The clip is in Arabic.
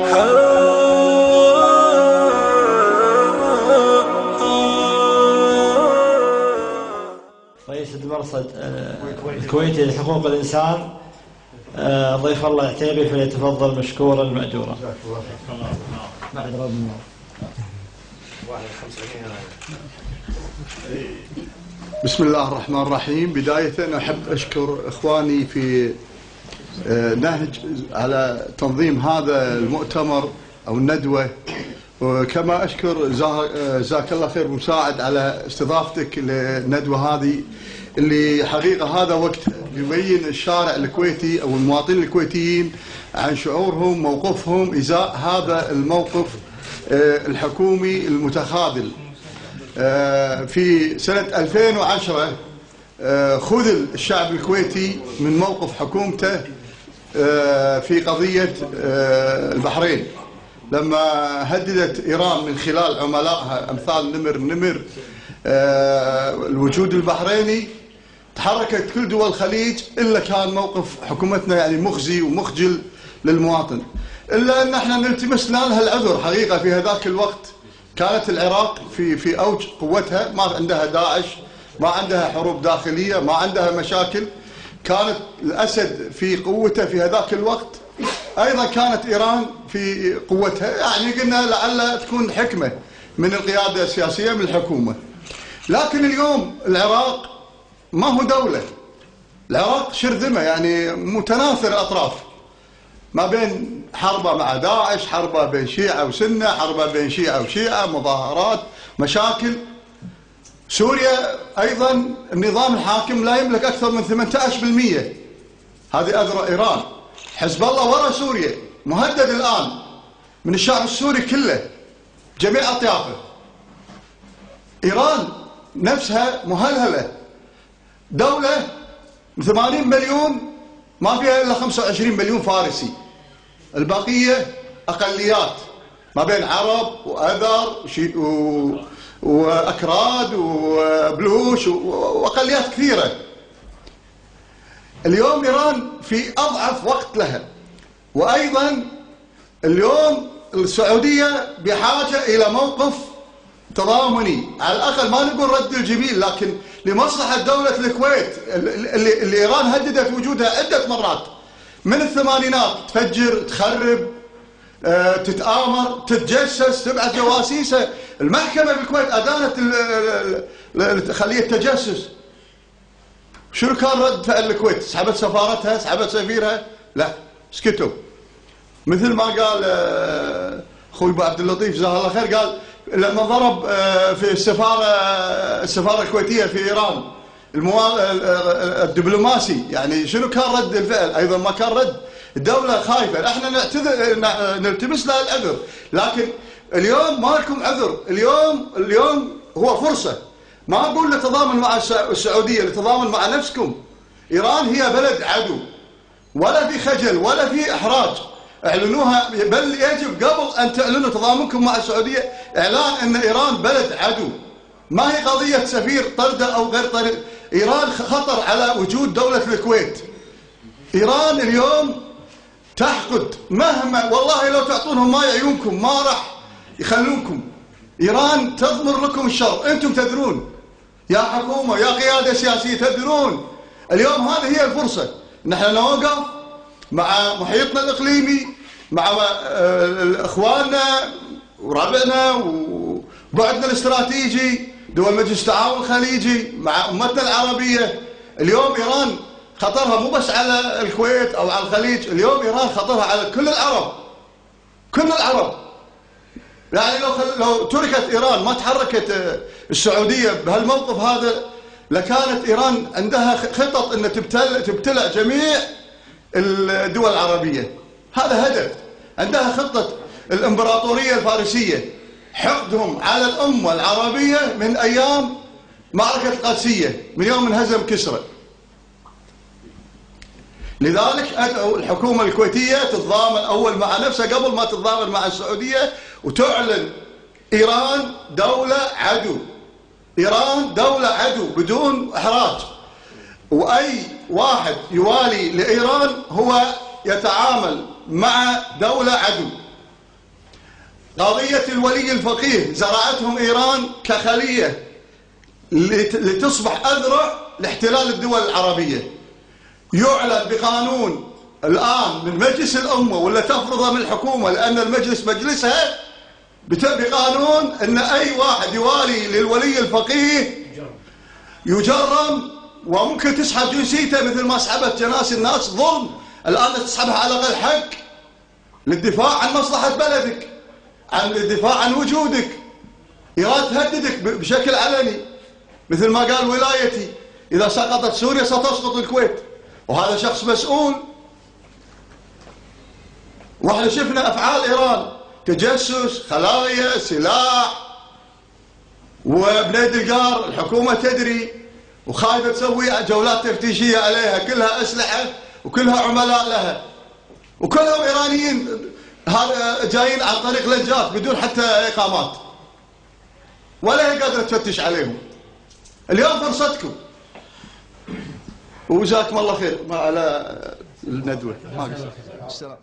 رئيس المرصد الكويتي لحقوق الإنسان ضيف الله العتيبي فليتفضل مشكورا مأجورا. بسم الله الرحمن الرحيم. بداية أحب أشكر إخواني في نهج على تنظيم هذا المؤتمر أو الندوة، وكما أشكر جزاك الله خير مساعد على استضافتك للندوة هذه اللي حقيقة هذا وقت يبين الشارع الكويتي أو المواطنين الكويتيين عن شعورهم موقفهم إزاء هذا الموقف الحكومي المتخاذل. في سنة 2010 خذل الشعب الكويتي من موقف حكومته في قضية البحرين لما هددت إيران من خلال عملائها أمثال نمر الوجود البحريني. تحركت كل دول الخليج إلا كان موقف حكومتنا يعني مخزي ومخجل للمواطن، إلا أن احنا نلتمس لها العذر. حقيقة في هذاك الوقت كانت العراق في أوج قوتها، ما عندها داعش، ما عندها حروب داخلية، ما عندها مشاكل، كانت الأسد في قوته في هذاك الوقت. أيضا كانت إيران في قوتها، يعني قلنا لعل تكون حكمة من القيادة السياسية من الحكومة. لكن اليوم العراق ما هو دولة، العراق شرذمة يعني متناثر الأطراف، ما بين حربة مع داعش، حربة بين شيعة وسنة، حربة بين شيعة وشيعة، مظاهرات، مشاكل. سوريا أيضا النظام الحاكم لا يملك أكثر من 18%، هذه أذرع إيران. حزب الله وراء سوريا مهدد الآن من الشعب السوري كله جميع أطيافه. إيران نفسها مهلهلة، دولة من 80 مليون ما فيها إلا 25 مليون فارسي، البقية أقليات ما بين عرب وأذر وأكراد وبلوش وأقليات كثيرة. اليوم إيران في أضعف وقت لها، وأيضا اليوم السعودية بحاجة إلى موقف تضامني، على الأقل ما نقول رد الجميل، لكن لمصلحة دولة الكويت اللي إيران هددت وجودها عدة مرات من الثمانينات، تفجر، تخرب، تتآمر، تتجسس، تبعث جواسيسة. المحكمة بالكويت أدانت خلية التجسس. شنو كان رد فعل الكويت؟ سحبت سفارتها؟ سحبت سفيرها؟ لا، سكتوا. مثل ما قال اخوي ابو عبد اللطيف جزاه الله خير، قال لما ضرب في السفارة الكويتية في إيران الدبلوماسي، يعني شنو كان رد الفعل؟ أيضا ما كان رد. الدولة خايفة، احنا نلتمس لها العذر، لكن اليوم ما لكم عذر. اليوم هو فرصة، ما أقول نتضامن مع السعودية، نتضامن مع نفسكم. إيران هي بلد عدو، ولا في خجل ولا في إحراج، اعلنوها. بل يجب قبل أن تعلنوا تضامنكم مع السعودية إعلان أن إيران بلد عدو. ما هي قضية سفير طردة أو غير طرد. إيران خطر على وجود دولة الكويت. إيران اليوم تحقد، مهما والله لو تعطونهم ما يعيونكم ما راح يخلونكم. إيران تضمر لكم الشر، أنتم تدرون يا حكومة يا قيادة سياسية، تدرون. اليوم هذه هي الفرصة، نحن نوقف مع محيطنا الإقليمي، مع إخواننا وربعنا وبعدنا الاستراتيجي، دول مجلس التعاون الخليجي، مع أمتنا العربية. اليوم إيران خطرها مو بس على الكويت أو على الخليج، اليوم إيران خطرها على كل العرب، كل العرب. يعني لو تركت إيران ما تحركت السعودية بهالموقف هذا، لكانت إيران عندها خطط أن تبتلع جميع الدول العربية. هذا هدف، عندها خطة الإمبراطورية الفارسية، حقدهم على الأمة العربية من أيام معركة القادسية، من يوم انهزم كسرى. لذلك أدعو الحكومة الكويتية تتضامن أول مع نفسها قبل ما تتضامن مع السعودية، وتعلن إيران دولة عدو. إيران دولة عدو بدون إحراج، وأي واحد يوالي لإيران هو يتعامل مع دولة عدو. قضية الولي الفقيه زرعتهم إيران كخلية لتصبح أذرع لاحتلال الدول العربية. يعلن بقانون الآن من مجلس الأمة ولا تفرضه من الحكومة، لأن المجلس مجلسها، بقانون أن أي واحد يوالي للولي الفقيه يجرم، وممكن تسحب جنسيته مثل ما سحبت جناس الناس ظلم. الآن تسحبها على غير حق للدفاع عن مصلحة بلدك، عن الدفاع عن وجودك. إيران تهددك بشكل علني مثل ما قال ولايتي إذا سقطت سوريا ستسقط الكويت، وهذا شخص مسؤول. واحنا شفنا أفعال إيران، تجسس، خلايا، سلاح، وبنيد القار الحكومة تدري وخايفة تسوي جولات تفتيشية عليها، كلها أسلحة وكلها عملاء لها، وكلهم إيرانيين جايين عن طريق لجات بدون حتى إقامات، ولا هي قادرة تفتش عليهم. اليوم فرصتكم، وجزاكم الله خير على الندوة. السلام.